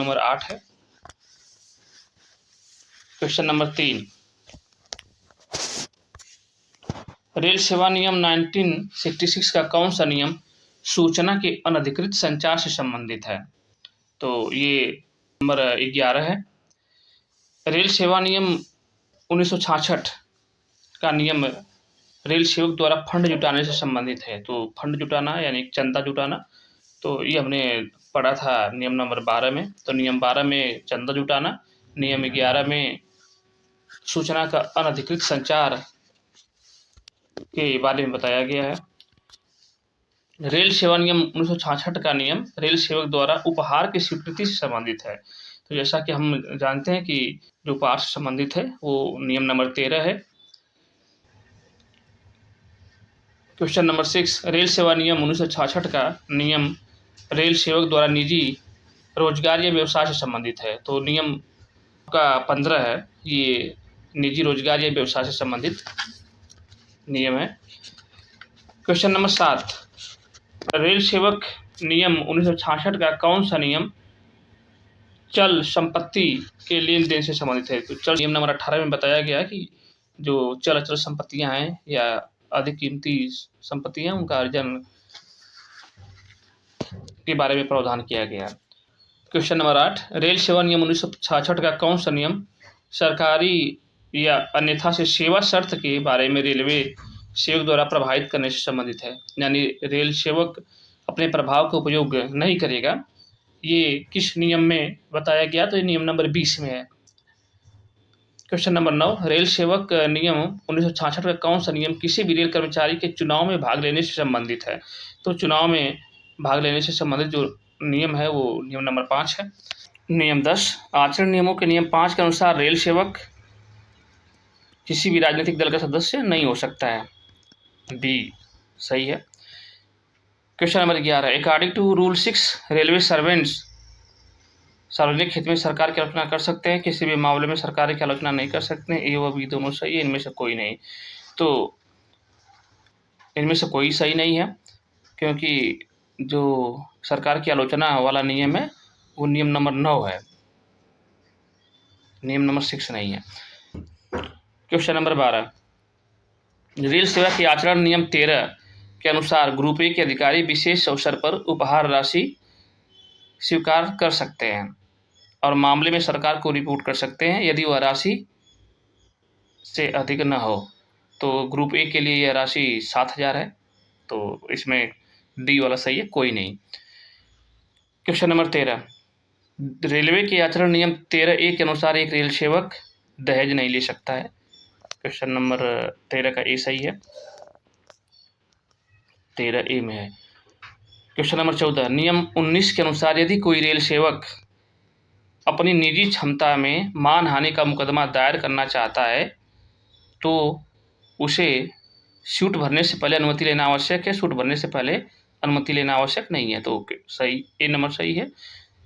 Number 8 है। Question number 3, rail सेवा नियम 1966 का कौन सा नियम सूचना के अनधिकृत संचार से संबंधित है? तो ये नंबर 11 है। रेल सेवा नियम 1966 का नियम रेल सेवक द्वारा फंड जुटाने से संबंधित है। तो फंड जुटाना यानी चंदा जुटाना, तो ये हमने पढ़ा था नियम नंबर 12 में। तो नियम 12 में चंदा जुटाना, नियम 11 में सूचना का अनधिकृत संचार के बारे में बताया गया है। रेल सेवा नियम 1966 का नियम रेल सेवक द्वारा उपहार की स्वीकृति से संबंधित है। तो जैसा कि हम जानते हैं कि जो उपहार से संबंधित है वो नियम नंबर 13 है। क्वेश्चन नंबर 6, रेल सेवा नियम 1966 का नियम रेल सेवक द्वारा निजी रोजगार या व्यवसाय से संबंधित है। तो नियम का 15 है, ये निजी रोजगार या व्यवसाय से संबंधित नियम है। क्वेश्चन नंबर 7, रेल सेवक नियम 1966 का कौन सा नियम चल संपत्ति के लेन देन से संबंधित है? तो चल नियम नंबर 18 में बताया गया कि जो चल अचल संपत्तियां हैं या अधिक कीमती संपत्तियां, उनका अर्जन के बारे में प्रावधान किया गया। क्वेश्चन नंबर 8, रेल सेवा नियम 1966 का कौन सा नियम सरकारी या अन्यथा से सेवा शर्त के बारे में रेलवे सेवक द्वारा प्रभावित करने से संबंधित है? यानी रेल सेवक अपने प्रभाव का उपयोग नहीं करेगा। ये किस नियम में बताया गया? तो ये नियम नंबर 20 में है। क्वेश्चन नंबर 9, रेल सेवक नियम 1966 का कौन सा नियम किसी भी रेल कर्मचारी के चुनाव में भाग लेने से संबंधित है? तो चुनाव में भाग लेने से संबंधित जो नियम है वो नियम नंबर 5 है। नियम 10, आचरण नियमों के नियम 5 के अनुसार रेल सेवक किसी भी राजनीतिक दल का सदस्य नहीं हो सकता है। बी सही है। Question number 11, according to rule 6 railway servants सार्वजनिक हित में सरकार की आलोचना कर सकते हैं, किसी भी मामले में सरकार की आलोचना नहीं कर सकते हैं। ए व बी दोनों सही है, इनमें से कोई नहीं। तो इनमें से कोई सही नहीं है, क्योंकि जो सरकार की आलोचना वाला नियम है वो नियम नंबर 9 है, नियम नंबर 6 नहीं है। क्वेश्चन नंबर 12, रेल सेवा के आचरण नियम 13 के अनुसार ग्रुप ए के अधिकारी विशेष अवसर पर उपहार राशि स्वीकार कर सकते हैं और मामले में सरकार को रिपोर्ट कर सकते हैं यदि वह राशि से अधिक न हो। तो ग्रुप ए के लिए यह राशि 7,000 है, तो इसमें डी वाला सही है, कोई नहीं। क्वेश्चन नंबर 13, रेलवे के आचरण नियम 13A के अनुसार एक रेल सेवक दहेज नहीं ले सकता है। क्वेश्चन नंबर 13 का ए सही है, 13A में है। क्वेश्चन नंबर 14, नियम 19 के अनुसार यदि कोई रेल सेवक अपनी निजी क्षमता में मानहानि का मुकदमा दायर करना चाहता है तो उसे सूट भरने से पहले अनुमति लेना आवश्यक है, सूट भरने से पहले अनुमति लेना आवश्यक नहीं है। तो सही ए नंबर सही है,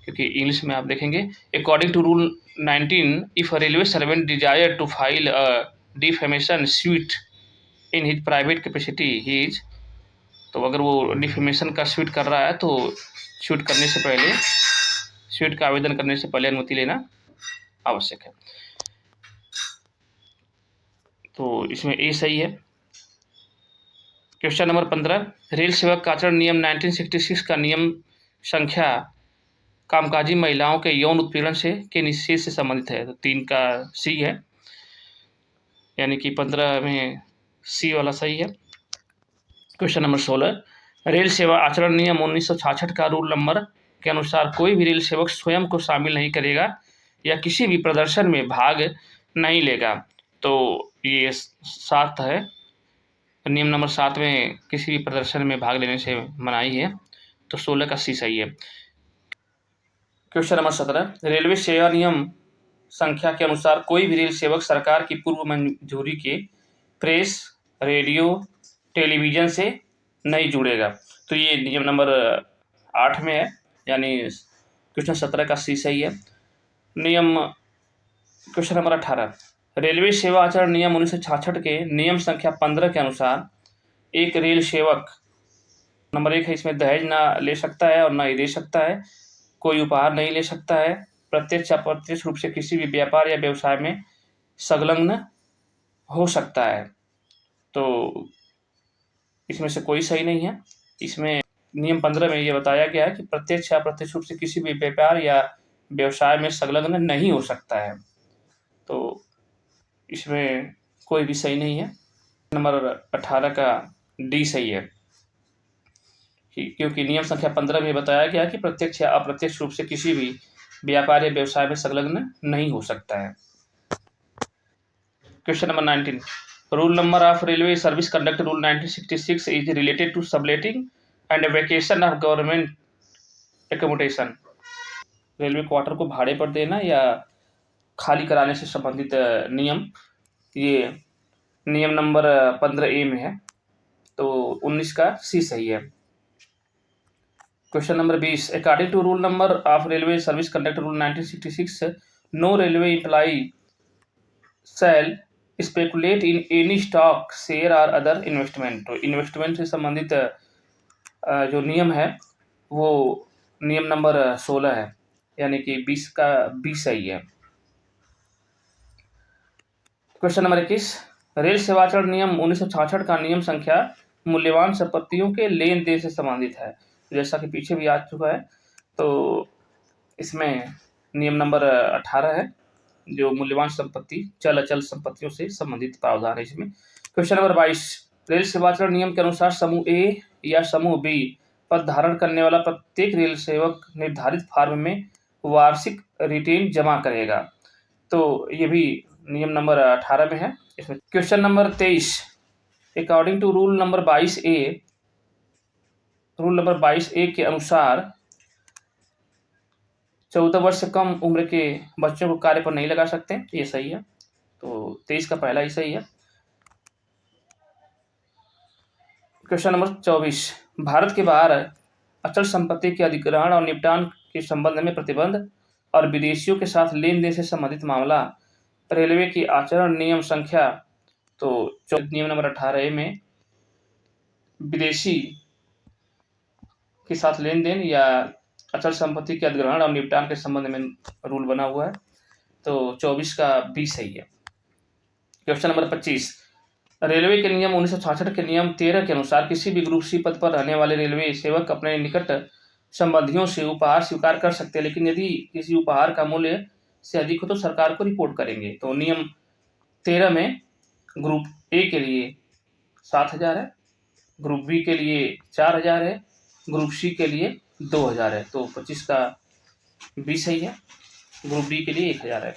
क्योंकि इंग्लिश में आप देखेंगे according to rule 19 if a railway servant desire to file a defamation suit in his private capacity he is, तो अगर वो डिफेमेशन का सूट कर रहा है तो सूट का आवेदन करने से पहले अनुमति लेना आवश्यक है। तो इसमें ए सही है। क्वेश्चन नंबर 15, रेल सेवक का आचरण नियम 1966 का नियम संख्या कामकाजी महिलाओं के यौन उत्पीड़न से के निषेध से संबंधित है। तो 3 का सी है, यानी कि 15 में सी वाला सही है। क्वेश्चन नंबर 16, रेल सेवा आचरण नियम 1966 का रूल नंबर के अनुसार कोई भी रेल सेवक स्वयं को शामिल नहीं करेगा या किसी भी प्रदर्शन में भाग नहीं लेगा। तो ये 7 है, नियम नंबर 7 में किसी भी प्रदर्शन में भाग लेने से मनाही है। तो 16 का सी सही है। क्वेश्चन नंबर 17, रेलवे सेवा नियम संख्या के अनुसार कोई भी रेल सेवक सरकार की पूर्व मंजूरी के प्रेस, रेडियो, टेलीविजन से नहीं जुड़ेगा। तो ये नियम नंबर 8 में है, यानी क्वेश्चन 17 का सी सही है। क्वेश्चन नंबर 18, रेलवे सेवा आचरण नियम 1966 के नियम संख्या 15 के अनुसार एक रेल सेवक नंबर 1 है, इसमें दहेज ना ले सकता है और ना ही दे सकता है। कोई उपहार नहीं ले सकता है, प्रत्यक्ष या अप्रत्यक्ष रूप से किसी भी व्यापार या व्यवसाय में संलग्न हो सकता है। तो इसमें से कोई सही नहीं है। इसमें नियम 15 में ये बताया गया है कि प्रत्यक्ष या अप्रत्यक्ष रूप से किसी भी व्यापार या व्यवसाय में संलग्न नहीं हो सकता है। तो इसमें कोई भी सही नहीं है। नंबर 18 का डी सही है, क्योंकि नियम संख्या 15 में बताया गया कि प्रत्यक्ष या अप्रत्यक्ष रूप से किसी भी व्यापार या व्यवसाय में संलग्न नहीं हो सकता है। Question number 19, rule number of railway service conduct rule 1966 is related to subletting and vacation of government accommodation. Railway quarter को भाड़े पर देना या खाली कराने से संबंधित नियम, ये नियम नंबर 15A में है। तो 19 का सी सही है। Question number 20, according to rule number of railway service conduct rule 1966, no railway employee shall speculate in any stock share और अदर इन्वेस्टमेंट। तो इन्वेस्टमेंट से संबंधित जो नियम है वो नियम नंबर 16 है, यानी कि 20 का 20 सही है। क्वेश्चन नंबर 21, रेल सेवाचरण नियम 1966 का नियम संख्या मूल्यवान संपत्तियों के लेन देन से संबंधित है, जैसा कि पीछे भी आ चुका है। तो इसमें नियम नंबर 18 है, जो मूल्यवान संपत्ति चल अचल संपत्तियों से संबंधित प्रावधान है इसमें। क्वेश्चन नंबर 22, रेल सेवाचरण नियम के अनुसार समूह ए या समूह बी पद धारण करने वाला प्रत्येक रेल सेवक निर्धारित फॉर्म में वार्षिक रिटेन जमा करेगा। तो ये भी नियम नंबर 18 में है इसमें। Question number 23, according to rule number 22A के अनुसार 14 वर्ष से कम उम्र के बच्चों को कार्य पर नहीं लगा सकते, ये सही है। तो 23 का पहला ही सही है। क्वेश्चन नंबर 24, भारत के बाहर अचल संपत्ति के अधिग्रहण और निपटान के संबंध में प्रतिबंध और विदेशियों के साथ लेन देन से संबंधित मामला रेलवे की आचरण नियम संख्या, तो नियम नंबर 18A में विदेशी के साथ लेन देन या अचल संपत्ति के अधिग्रहण और निपटान के संबंध में रूल बना हुआ है। तो 24 का बी सही है। क्वेश्चन नंबर 25, रेलवे के नियम 1966 के नियम 13 के अनुसार किसी भी ग्रुप सी पद पर रहने वाले रेलवे सेवक अपने निकट संबंधियों से उपहार स्वीकार कर सकते हैं, लेकिन यदि किसी उपहार का मूल्य से अधिक हो तो सरकार को रिपोर्ट करेंगे। तो नियम 13 में ग्रुप ए के लिए 7,000 है, ग्रुप बी के लिए 4,000 है, ग्रुप सी के लिए 2,000 है। तो 25 का बी सही है। ग्रुप डी के लिए 1,000 है।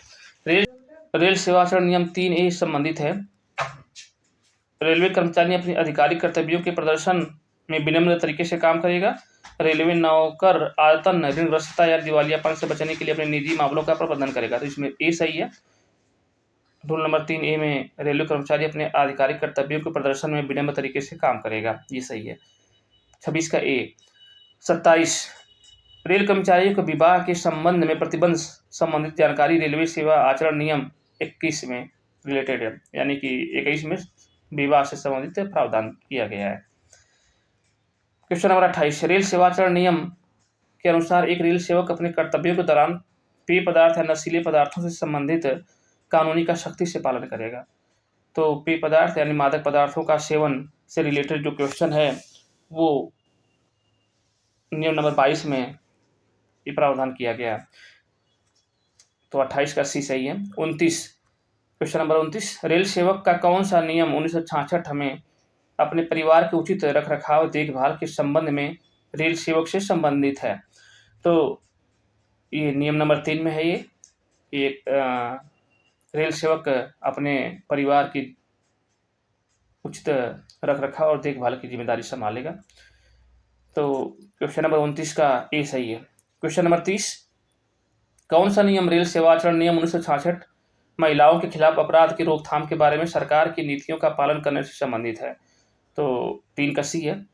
रेल सेवाचरण नियम 3A संबंधित है। रेलवे कर्मचारी अपने आधिकारिक कर्तव्यों के प्रदर्शन में विनम्र तरीके से काम करेगा। रेलवे नौकर आयतन ऋणग्रस्तता या दिवालियापन से बचने के लिए अपने निजी मामलों का प्रबंधन करेगा। तो इसमें ए सही है। रूल नंबर 3A में रेलवे कर्मचारी अपने आधिकारिक कर्तव्यों के प्रदर्शन में विनम्र तरीके से काम करेगा, ये सही है। 26 का ए। 27, रेल कर्मचारियों को विवाह के संबंध में प्रतिबंध संबंधित जानकारी रेलवे सेवा आचरण नियम 21 में रिलेटेड है, यानी कि 21 में विवाह से संबंधित प्रावधान किया गया है। क्वेश्चन नंबर 28, रेल सेवाचरण नियम के अनुसार एक रेल सेवक अपने कर्तव्यों के दौरान पेय पदार्थ या नशीले पदार्थों से संबंधित कानूनी का सख्ती से पालन करेगा। तो पेय पदार्थ यानी मादक पदार्थों का सेवन से रिलेटेड जो क्वेश्चन है वो नियम नंबर 22 में ये प्रावधान किया गया है। तो 28 का सी सही है। 29, क्वेश्चन नंबर 29, रेल सेवक का कौन सा नियम 1966 में अपने परिवार के उचित रखरखाव देखभाल के संबंध में रेल सेवक से संबंधित है? तो ये नियम नंबर 3 में है। ये रेल सेवक अपने परिवार की उचित रखरखाव और देखभाल की जिम्मेदारी संभालेगा। तो क्वेश्चन नंबर 29 का ए सही है। क्वेश्चन नंबर 30, कौन सा नियम रेल सेवाचरण नियम 1966 महिलाओं के खिलाफ अपराध की रोकथाम के बारे में सरकार की नीतियों का पालन करने से संबंधित है? तो 3 का सी है,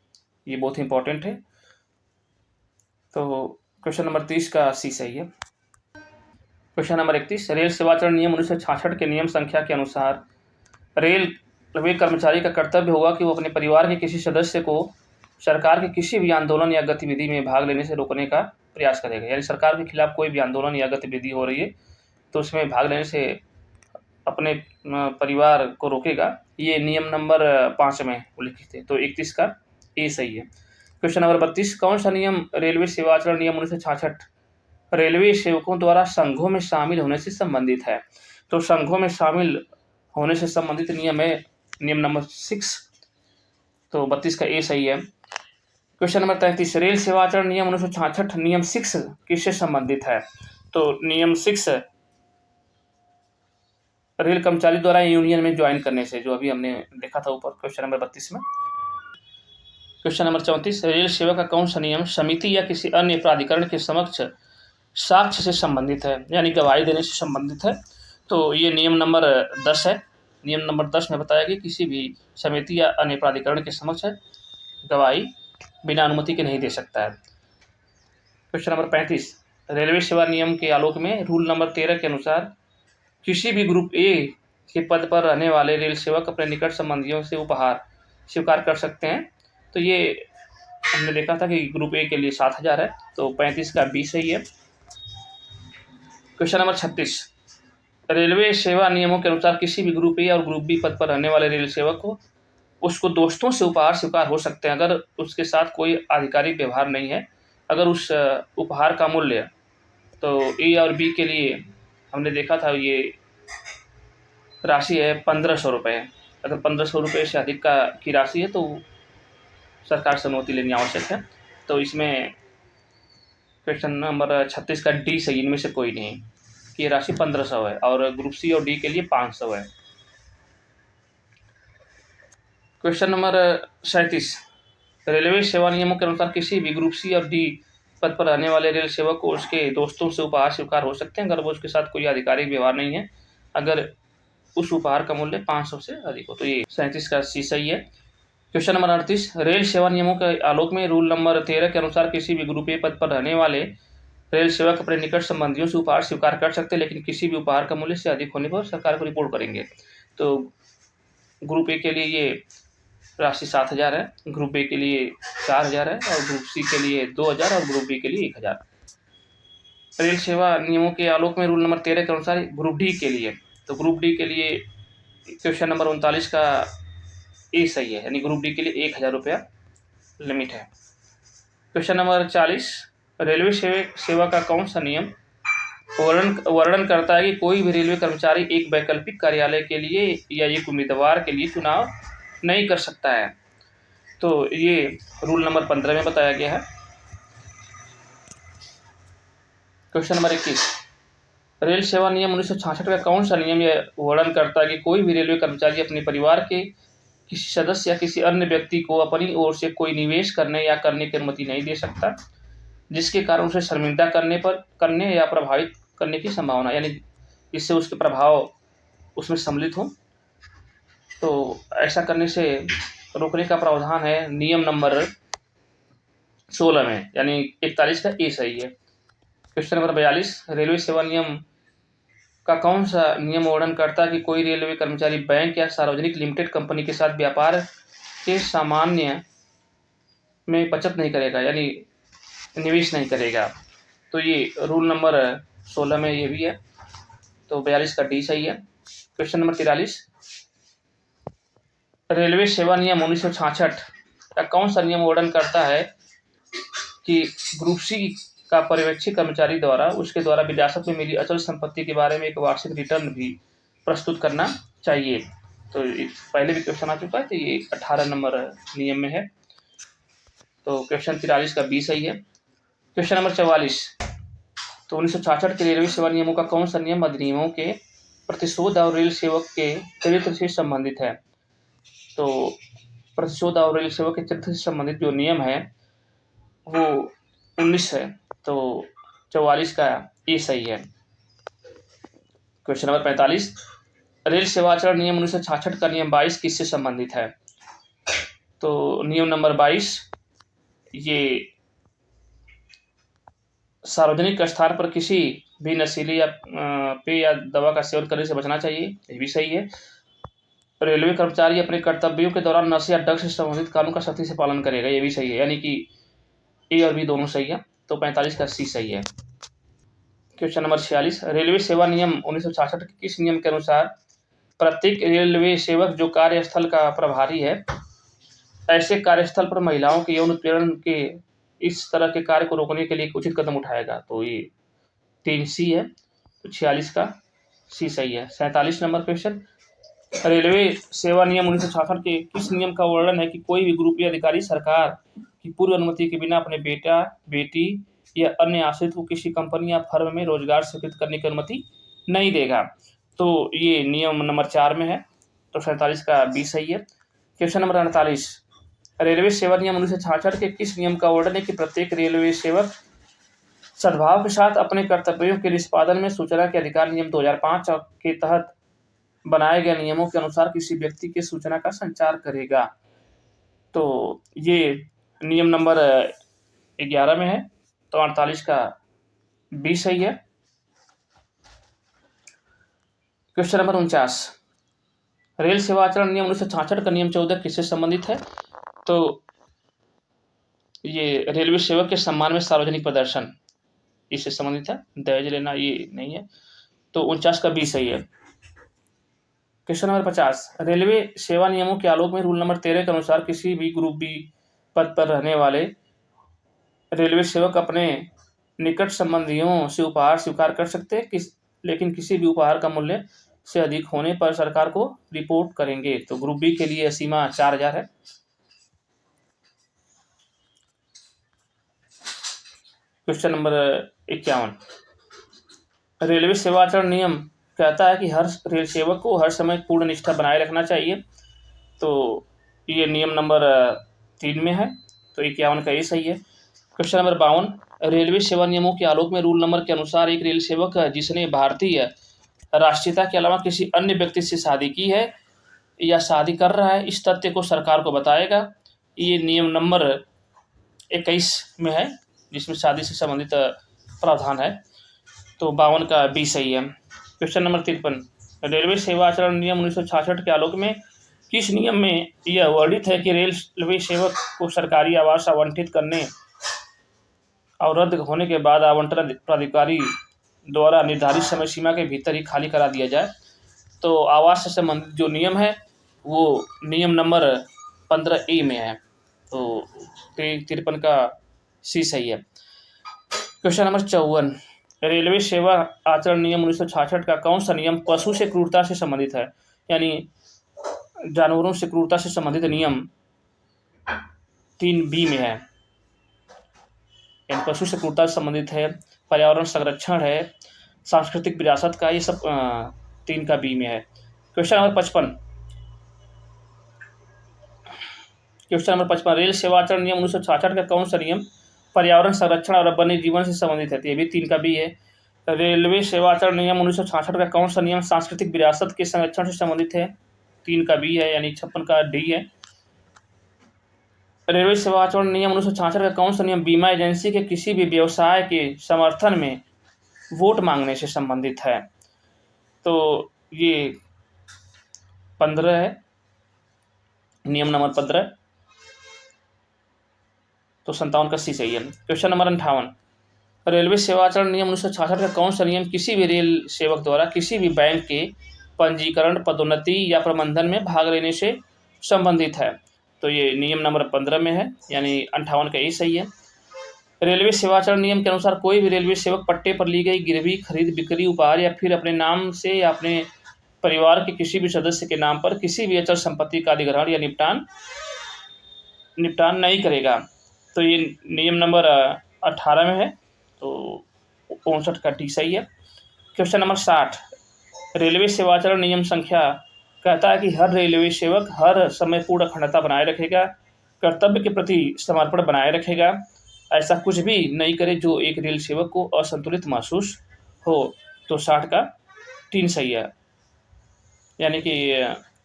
ये बहुत इंपॉर्टेंट है। तो क्वेश्चन नंबर 30 का सी सही है। क्वेश्चन नंबर 31, रेल सेवाचरण नियम 1966 के नियम संख्या के अनुसार रेलवे कर्मचारी का कर्तव्य होगा कि वो अपने परिवार के किसी सदस्य को सरकार के किसी भी आंदोलन या गतिविधि में भाग लेने से रोकने का प्रयास करेगा। यानी सरकार के खिलाफ कोई भी आंदोलन या गतिविधि हो रही है तो उसमें भाग लेने से अपने परिवार को रोकेगा। ये नियम नंबर 5 में उल्लिखित है। तो 31 का ए सही है। क्वेश्चन नंबर 32, कौन सा नियम रेलवे सेवाचरण नियम 1966 रेलवे सेवकों द्वारा संघों में शामिल होने से संबंधित है? तो संघों में शामिल होने से संबंधित नियम है नियम नंबर 6। तो 32 का ए सही है। क्वेश्चन नंबर 33, रेल सेवाचरण नियम 1966 नियम 6 किससे संबंधित है? तो नियम 6 रेल कर्मचारी द्वारा यूनियन में ज्वाइन करने से, जो अभी हमने देखा था ऊपर क्वेश्चन नंबर 32 में। क्वेश्चन नंबर 34, रेल सेवा का कौन सा नियम समिति या किसी अन्य प्राधिकरण के समक्ष साक्ष्य से संबंधित है, यानी गवाही देने से संबंधित है? तो ये नियम नंबर 10 है। नियम नंबर 10 में बताया कि किसी भी समिति या अन्य प्राधिकरण के समक्ष गवाही बिना अनुमति के नहीं दे सकता है। क्वेश्चन नंबर 35, रेलवे सेवा नियम के आलोक में रूल नंबर 13 के अनुसार किसी भी ग्रुप ए के पद पर रहने वाले रेल सेवक अपने निकट संबंधियों से उपहार स्वीकार कर सकते हैं। तो ये हमने देखा था कि ग्रुप ए के लिए 7,000 है। तो 35 का बी सही है। क्वेश्चन नंबर 36, रेलवे सेवा नियमों के अनुसार किसी भी ग्रुप ए और ग्रुप बी पद पर रहने वाले रेल सेवक को उसको दोस्तों से उपहार स्वीकार हो सकते हैं अगर उसके साथ कोई आधिकारिक व्यवहार नहीं है। अगर उस उपहार का मूल्य, तो ए और बी के लिए हमने देखा था ये राशि है 1500 रुपये। अगर 1500 रुपये से अधिक की राशि है तो सरकार से अनुमति लेनी आवश्यक है। तो इसमें क्वेश्चन नंबर 36 का डी सही, इनमें से कोई नहीं कि ये राशि 1500 है और ग्रुप सी और डी के लिए 500 है। क्वेश्चन नंबर 37, रेलवे सेवा नियमों के अनुसार किसी भी ग्रुप सी और डी पद पर रहने वाले रेल सेवक को उसके दोस्तों से उपहार स्वीकार हो सकते हैं अगर वो उसके साथ कोई आधिकारिक व्यवहार नहीं है, अगर उस उपहार का मूल्य 500 से अधिक हो। तो ये 37 का सी सही है। क्वेश्चन नंबर 38, रेल सेवा नियमों के आलोक में रूल नंबर 13 के अनुसार किसी भी ग्रुप ए पद पर रहने वाले रेल सेवक अपने निकट संबंधियों से उपहार स्वीकार कर सकते हैं, लेकिन किसी भी उपहार का मूल्य से अधिक होने पर सरकार को रिपोर्ट करेंगे। तो ग्रुप ए के लिए ये राशि 7,000 है, ग्रुप बी के लिए 4,000 है और ग्रुप सी के लिए 2,000 और ग्रुप डी के लिए 1,000। रेल सेवा नियमों के आलोक में रूल नंबर 13 के अनुसार ग्रुप डी के लिए, तो ग्रुप डी के लिए क्वेश्चन नंबर 39 का ए सही है, यानी ग्रुप डी के लिए 1,000 रुपया लिमिट है। क्वेश्चन नंबर 40, रेलवे सेवा का कौन सा नियम वर्णन करता है कि कोई भी रेलवे कर्मचारी एक वैकल्पिक कार्यालय के लिए या एक उम्मीदवार के लिए चुनाव नहीं कर सकता है? तो ये रूल नंबर 15 में बताया गया है। क्वेश्चन नंबर 21, रेल सेवा नियम 1966 का कौन सा नियम यह वर्णन करता है कि कोई भी रेलवे कर्मचारी अपने परिवार के किसी सदस्य या किसी अन्य व्यक्ति को अपनी ओर से कोई निवेश करने या करने की अनुमति नहीं दे सकता जिसके कारण उसे शर्मिंदा करने या प्रभावित करने की संभावना, यानी इससे उसके प्रभाव उसमें सम्मिलित हो, तो ऐसा करने से रोकने का प्रावधान है नियम नंबर 16 में, यानी 41 का ए सही है। क्वेश्चन नंबर 42, रेलवे सेवा नियम का कौन सा नियम वर्णन करता है कि कोई रेलवे कर्मचारी बैंक या सार्वजनिक लिमिटेड कंपनी के साथ व्यापार के सामान्य में बचत नहीं करेगा, यानी निवेश नहीं करेगा? तो ये रूल नंबर 16 में ये भी है। तो 42 का डी सही है। क्वेश्चन नंबर 43, रेलवे सेवा नियम 1966 का कौन सा नियम वर्णन करता है कि ग्रुप सी का पर्यवेक्षी कर्मचारी द्वारा उसके द्वारा विरासत में मिली अचल संपत्ति के बारे में एक वार्षिक रिटर्न भी प्रस्तुत करना चाहिए? तो पहले भी क्वेश्चन आ चुका है, तो ये 18 नंबर नियम में है। तो क्वेश्चन 43 का बी सही है। क्वेश्चन नंबर 44, तो 1966 के रेलवे सेवा नियमों का कौन सा नियम अधिनियमों के प्रतिशोध और रेल सेवक के चरित्र से संबंधित है? तो प्रतिशोध और रेल सेवक के चरित्र से संबंधित जो नियम है वो 19 है। तो 44 का ए सही है। क्वेश्चन नंबर 45, रेल सेवाचरण नियम 1966 का नियम 22 किससे संबंधित है? तो नियम नंबर 22 ये सार्वजनिक स्थान पर किसी भी नशीले या पेय या दवा का सेवन करने से बचना चाहिए, ये भी सही है। रेलवे कर्मचारी अपने कर्तव्यों के दौरान नशे या ड्रग्स से संबंधित कानून का सख्ती से पालन करेगा, ये भी सही है, यानी कि ए और बी दोनों सही है। तो 45 का सी सही है। क्वेश्चन नंबर 46, रेलवे सेवा नियम 1966 के किस नियम के अनुसार प्रत्येक रेलवे सेवक जो कार्यस्थल का प्रभारी है ऐसे कार्यस्थल पर महिलाओं के यौन उत्पीड़न के इस तरह के कार्य को रोकने के लिए एक उचित कदम उठाएगा? तो ये 3 सी है, तो 46 का सी सही है। 47 नंबर क्वेश्चन, रेलवे सेवा नियम 1966 के किस नियम का वर्णन है कि कोई भी ग्रुप या अधिकारी सरकार की पूर्व अनुमति के बिना अपने बेटा, बेटी या अन्य आश्रित को किसी कंपनी या फर्म में रोजगार स्वीकृत करने की अनुमति नहीं देगा? तो ये नियम नंबर 4 में है, तो 47 का बी सही है। क्वेश्चन नंबर 48, रेलवे सेवा नियम 1966 के किस नियम का वर्णन है कि प्रत्येक रेलवे सेवक सद्भाव के साथ अपने कर्तव्यों के निष्पादन में सूचना के अधिकार नियम 2005 के तहत बनाए गए नियमों के अनुसार किसी व्यक्ति की सूचना का संचार करेगा? तो ये नियम नंबर 11 में है, तो 48 का बी सही है। क्वेश्चन नंबर 49, रेल सेवा आचरण नियम 1966 का नियम 14 किससे संबंधित है? तो ये रेलवे सेवक के सम्मान में सार्वजनिक प्रदर्शन इससे संबंधित है, दहेज लेना ये नहीं है, तो 49 का बी सही है। क्वेश्चन नंबर 50, रेलवे सेवा नियमों के आलोक में रूल नंबर 13 के अनुसार किसी भी ग्रुप बी पद पर रहने वाले रेलवे सेवक अपने निकट संबंधियों से उपहार स्वीकार कर सकते हैं, लेकिन किसी भी उपहार का मूल्य से अधिक होने पर सरकार को रिपोर्ट करेंगे। तो ग्रुप बी के लिए सीमा 4000 है। क्वेश्चन नंबर 51, रेलवे सेवा आचरण नियम कहता है कि हर रेल सेवक को हर समय पूर्ण निष्ठा बनाए रखना चाहिए। तो ये नियम नंबर 3 में है, तो 51 का ये सही है। क्वेश्चन नंबर 52, रेलवे सेवा नियमों के आलोक में रूल नंबर के अनुसार एक रेल सेवक जिसने भारतीय राष्ट्रीयता के अलावा किसी अन्य व्यक्ति से शादी की है या शादी कर रहा है, इस तथ्य को सरकार को बताएगा। ये नियम नंबर 21 में है, जिसमें शादी से संबंधित प्रावधान है, तो 52 का बी सही है। क्वेश्चन नंबर 53, रेलवे सेवा आचरण नियम 1966 के आलोक में किस नियम में यह वर्णित है कि रेलवे सेवक को सरकारी आवास आवंटित करने और रद्द होने के बाद आवंटन प्राधिकारी द्वारा निर्धारित समय सीमा के भीतर ही खाली करा दिया जाए? तो आवास से संबंधित जो नियम है वो नियम नंबर 15A में है, तो 53 का सी सही है। क्वेश्चन नंबर 54, रेलवे सेवा आचरण नियम 1966 का कौन सा नियम पशु से क्रूरता से संबंधित है? यानी जानवरों से क्रूरता से संबंधित नियम 3B में है, यानी पशु से क्रूरता से संबंधित है, पर्यावरण संरक्षण है, सांस्कृतिक विरासत का, ये सब 3 का बी में है। क्वेश्चन नंबर 55, रेल सेवा आचरण नियम 1966 का कौन सा नियम पर्यावरण संरक्षण और वन्य जीवन से संबंधित है? तो ये भी 3 का बी है। रेलवे सेवा आचरण नियम 1966 का कौन सा नियम सांस्कृतिक विरासत के संरक्षण से संबंधित है? 3 का बी है, यानी 56 का डी है। रेलवे सेवा आचरण नियम 1966 का कौन सा नियम बीमा एजेंसी के किसी भी व्यवसाय के समर्थन में वोट मांगने से संबंधित है? तो ये 15 है, नियम नंबर 15, तो 57 का सी सही है। क्वेश्चन नंबर 58, रेलवे सेवा आचरण नियम 1966 का कौन सा नियम किसी भी रेल सेवक द्वारा किसी भी बैंक के पंजीकरण, पदोन्नति या प्रबंधन में भाग लेने से संबंधित है? तो ये नियम नंबर 15 में है, यानी 58 का ये सही है। रेलवे सेवा आचरण नियम के अनुसार कोई भी रेलवे सेवक पट्टे पर ली गई गिरवी, खरीद, बिक्री, उपहार या फिर अपने नाम से या अपने परिवार के किसी भी सदस्य के नाम पर किसी भी अचल संपत्ति का अधिग्रहण या निपटान नहीं करेगा। तो ये नियम नंबर 18 में है, तो 59 का टी सही है। क्वेश्चन नंबर 60, रेलवे सेवा आचरण नियम संख्या कहता है कि हर रेलवे सेवक हर समय पूर्ण अखंडता बनाए रखेगा, कर्तव्य के प्रति समर्पण बनाए रखेगा, ऐसा कुछ भी नहीं करे जो एक रेल सेवक को असंतुलित महसूस हो। तो 60 का 3 सही है, यानी कि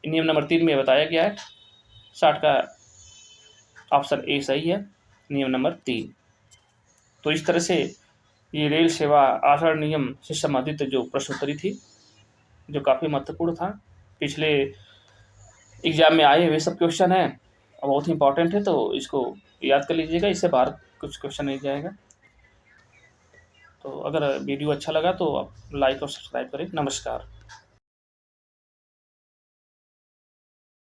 नियम नंबर 3 में बताया गया है। 60 का ऑप्शन ए सही है, नियम नंबर 3। तो इस तरह से ये रेल सेवा आचरण नियम से संबंधित जो प्रश्नोत्तरी थी, जो काफ़ी महत्वपूर्ण था, पिछले एग्जाम में आए हुए सब क्वेश्चन हैं और बहुत ही इंपॉर्टेंट है, तो इसको याद कर लीजिएगा, इससे बाहर कुछ क्वेश्चन नहीं जाएगा। तो अगर वीडियो अच्छा लगा तो आप लाइक और सब्सक्राइब करें। नमस्कार।